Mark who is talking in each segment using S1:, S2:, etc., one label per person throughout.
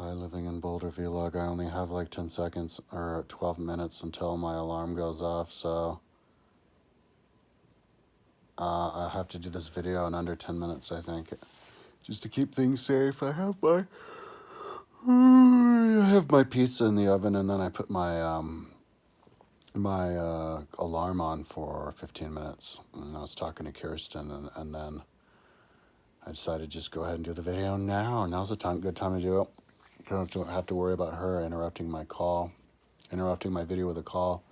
S1: Hi, living in Boulder vlog. I only have like 10 seconds or 12 minutes until my alarm goes off, so I have to do this video in under 10 minutes, I think. Just to keep things safe, I have my pizza in the oven, and then I put my alarm on for 15 minutes. And I was talking to Kirsten, and then I decided to just go ahead and do the video now. Now's the good time to do it. Don't have to worry about her interrupting my video with a call.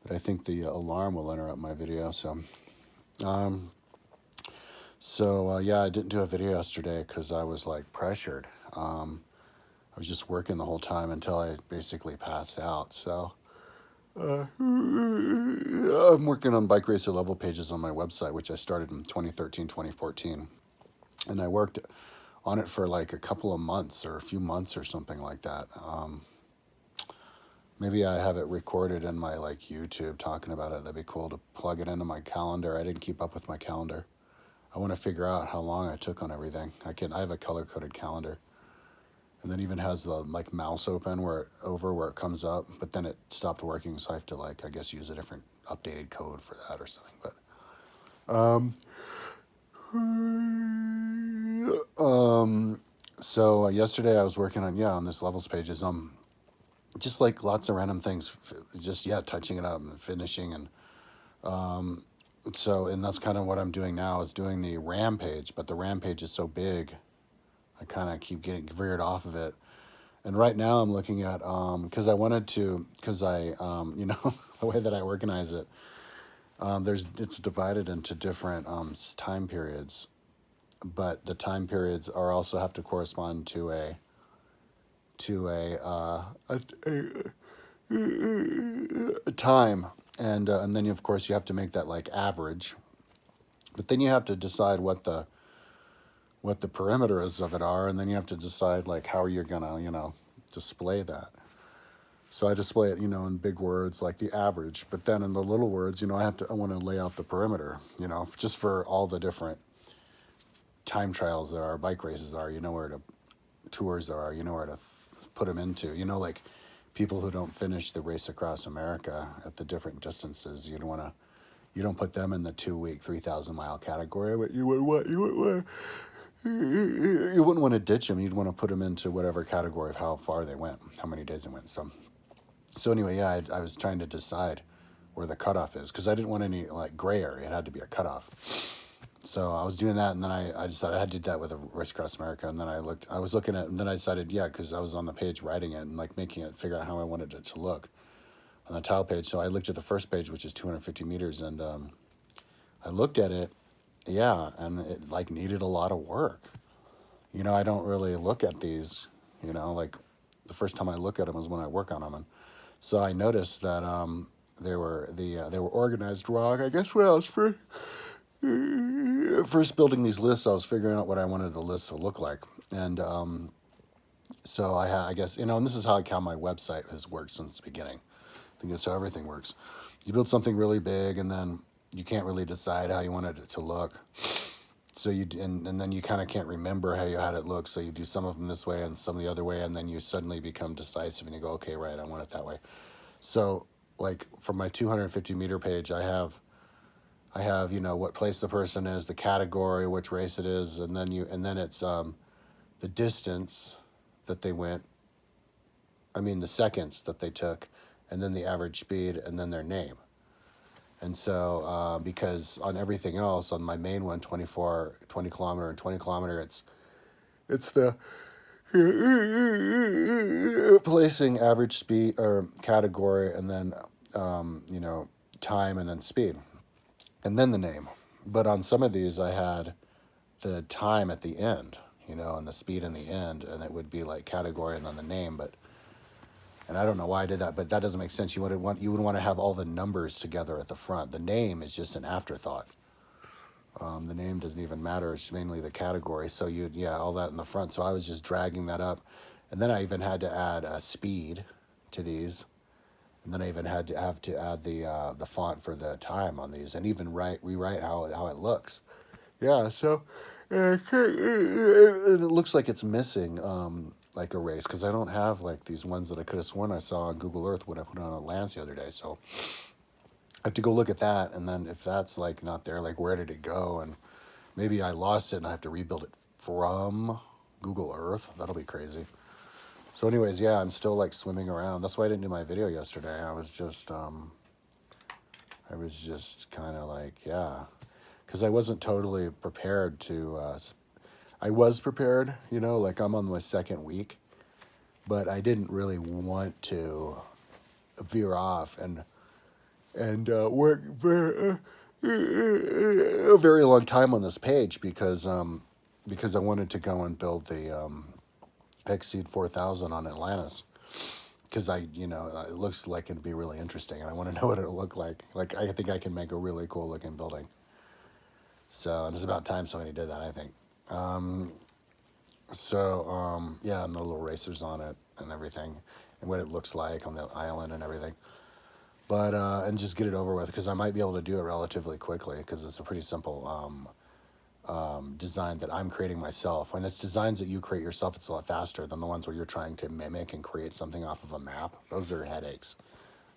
S1: But I think the alarm will interrupt my video. Yeah, I didn't do a video yesterday because I was like pressured. I was just working the whole time until I basically passed out. So I'm working on bike racer level pages on my website, which I started in 2013, 2014. And I worked on it for like a couple of months or a few months or something like that. Maybe I have it recorded in my like YouTube talking about it. That'd be cool to plug it into my calendar. I didn't keep up with my calendar. I want to figure out how long I took on everything. I have a color-coded calendar. And then even has the like mouse open where it comes up, but then it stopped working, so I have to like I guess use a different updated code for that or something. So yesterday I was working on this levels pages. Just like lots of random things, just touching it up and finishing, and and that's kind of what I'm doing now is doing the RAM page, but the RAM page is so big, I kind of keep getting veered off of it. And right now I'm looking at because the way that I organize it, it's divided into different time periods, but the time periods are also have to correspond to a time, and then of course you have to make that like average, but then you have to decide what the perimeters of it are, and then you have to decide like how you're gonna display that. So I display it in big words like the average, but then in the little words I want to lay out the perimeter just for all the different time trials there are, bike races are, where the tours are, where to put them into, like people who don't finish the race across America at the different distances. You don't put them in the 2-week 3,000-mile category, but you wouldn't want to ditch them. You'd want to put them into whatever category of how far they went, how many days they went. So anyway, I was trying to decide where the cutoff is because I didn't want any like gray area. It had to be a cutoff. So I was doing that, and then I decided I had to do that with a race across America. And then I was looking at, and then I decided, because I was on the page writing it and like making it, figure out how I wanted it to look on the tile page. So I looked at the first page, which is 250 meters, and I looked at it, and it like needed a lot of work. I don't really look at these, like the first time I look at them is when I work on them, and so I noticed that they were organized wrong. I guess when I was first building these lists, I was figuring out what I wanted the list to look like, and so I guess and this is how my website has worked since the beginning. I think that's how everything works. You build something really big, and then you can't really decide how you wanted it to look. So and then you kind of can't remember how you had it look. So you do some of them this way and some the other way, and then you suddenly become decisive and you go, okay, right, I want it that way. So like for my 250-meter page, I have what place the person is, the category, which race it is, and then it's the distance that they went. I mean the seconds that they took, and then the average speed, and then their name. And so because on everything else, on my main one, 20 kilometer and 20 kilometer, it's the placing, average speed or category, and then time, and then speed, and then the name. But on some of these, I had the time at the end, and the speed in the end, and it would be like category and then the name. And I don't know why I did that, but that doesn't make sense. You would want to have all the numbers together at the front. The name is just an afterthought. The name doesn't even matter. It's mainly the category. So all that in the front. So I was just dragging that up, and then I even had to add a speed to these, and then I even had to add the font for the time on these, and even rewrite how it looks. Yeah. So it looks like it's missing like a race, because I don't have like these ones that I could have sworn I saw on Google Earth when I put it on Atlantis the other day. So I have to go look at that, and then if that's like not there, like where did it go? And maybe I lost it and I have to rebuild it from Google Earth. That'll be crazy. So anyways, yeah, I'm still like swimming around. That's why I didn't do my video yesterday. I was just kind of like, yeah, because I wasn't totally prepared to. I was prepared, you know, like I'm on my second week, but I didn't really want to veer off and work for a very long time on this page because I wanted to go and build the Exceed 4000 on Atlantis. Because it looks like it'd be really interesting, and I want to know what it'll look like. Like, I think I can make a really cool looking building. So, and it's about time somebody did that, I think. Yeah, and the little racers on it and everything, and what it looks like on the island and everything. But, and just get it over with, because I might be able to do it relatively quickly, because it's a pretty simple design that I'm creating myself. When it's designs that you create yourself, it's a lot faster than the ones where you're trying to mimic and create something off of a map. Those are headaches.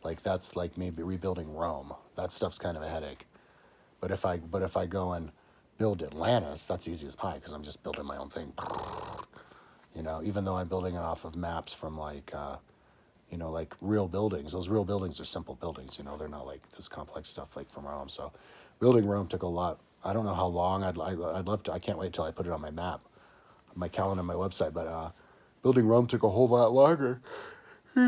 S1: Like, that's like maybe rebuilding Rome. That stuff's kind of a headache. But if I go and build Atlantis, that's easy as pie, because I'm just building my own thing. You know, even though I'm building it off of maps from like like real buildings. Those real buildings are simple buildings, they're not like this complex stuff like from Rome. So building Rome took a lot. I don't know how long. I'd love to. I can't wait till I put it on my map, my calendar, my website. But building Rome took a whole lot longer than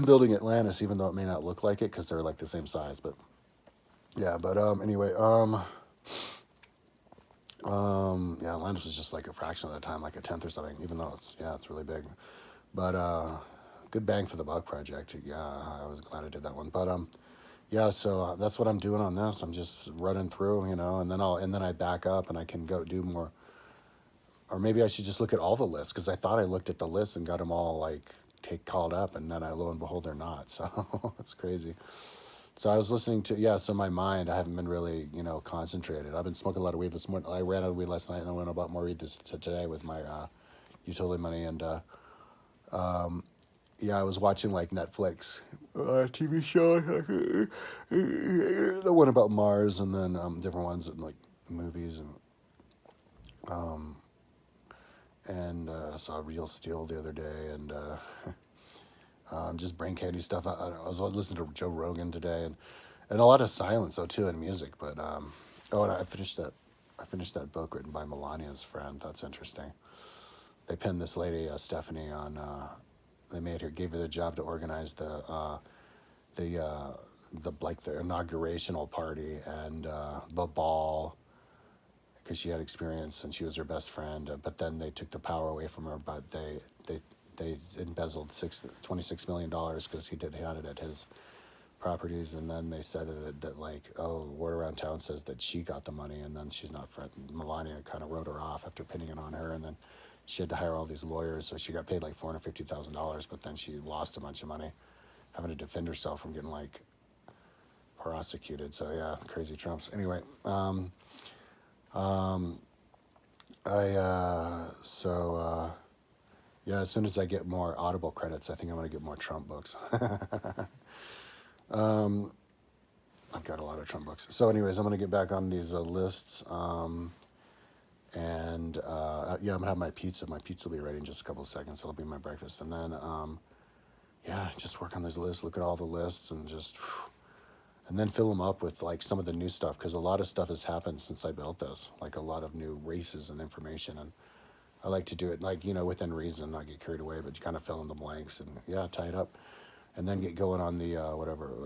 S1: building Atlantis, even though it may not look like it because they're like the same size. But yeah. But anyway. Yeah, Atlantis was just like a fraction of the time, like a tenth or something. Even though it's really big. But good bang for the buck project. Yeah, I was glad I did that one. But yeah, so that's what I'm doing on this. I'm just running through, and then I back up and I can go do more. Or maybe I should just look at all the lists, because I thought I looked at the lists and got them all like called up, and then lo and behold they're not. So it's crazy. So I was listening to so my mind, I haven't been really concentrated. I've been smoking a lot of weed this morning. I ran out of weed last night, and then went about more weed today with my utility money. And yeah, I was watching like Netflix TV show, the one about Mars, and then different ones and like movies, and saw Real Steel the other day, and just brain candy stuff. I was listening to Joe Rogan today, and a lot of silence though too, and music. But and I finished that book written by Melania's friend. That's interesting. They pinned this lady Stephanie on. Gave her the job to organize the inaugurational party and the ball, because she had experience and she was her best friend. But then they took the power away from her. But they embezzled $26 million because he had it at his properties, and then they said that word around town says that she got the money, and then she's not friend. Melania kind of wrote her off after pinning it on her, and then she had to hire all these lawyers, so she got paid like $450,000, but then she lost a bunch of money having to defend herself from getting like prosecuted. So yeah, crazy Trumps. Anyway, yeah, as soon as I get more Audible credits, I think I'm going to get more Trump books. I've got a lot of Trump books. So anyways, I'm going to get back on these lists. And I'm going to have my pizza. My pizza will be ready in just a couple of seconds. It'll be my breakfast. And then, just work on these lists, look at all the lists, and and then fill them up with like some of the new stuff, because a lot of stuff has happened since I built this, like a lot of new races and information. And I like to do it like, within reason, not get carried away, but you kind of fill in the blanks and tie it up. And then get going on the,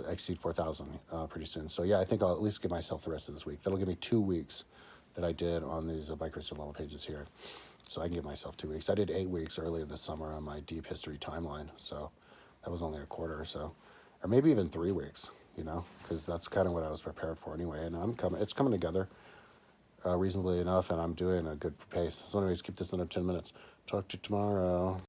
S1: Exceed 4000 pretty soon. So yeah, I think I'll at least give myself the rest of this week. That'll give me 2 weeks that I did on these Bike Racer level pages here. So I can give myself 2 weeks. I did 8 weeks earlier this summer on my deep history timeline. So that was only a quarter or so. Or maybe even 3 weeks, because that's kind of what I was prepared for anyway. And it's coming together reasonably enough, and I'm doing a good pace. So anyways, keep this under 10 minutes. Talk to you tomorrow.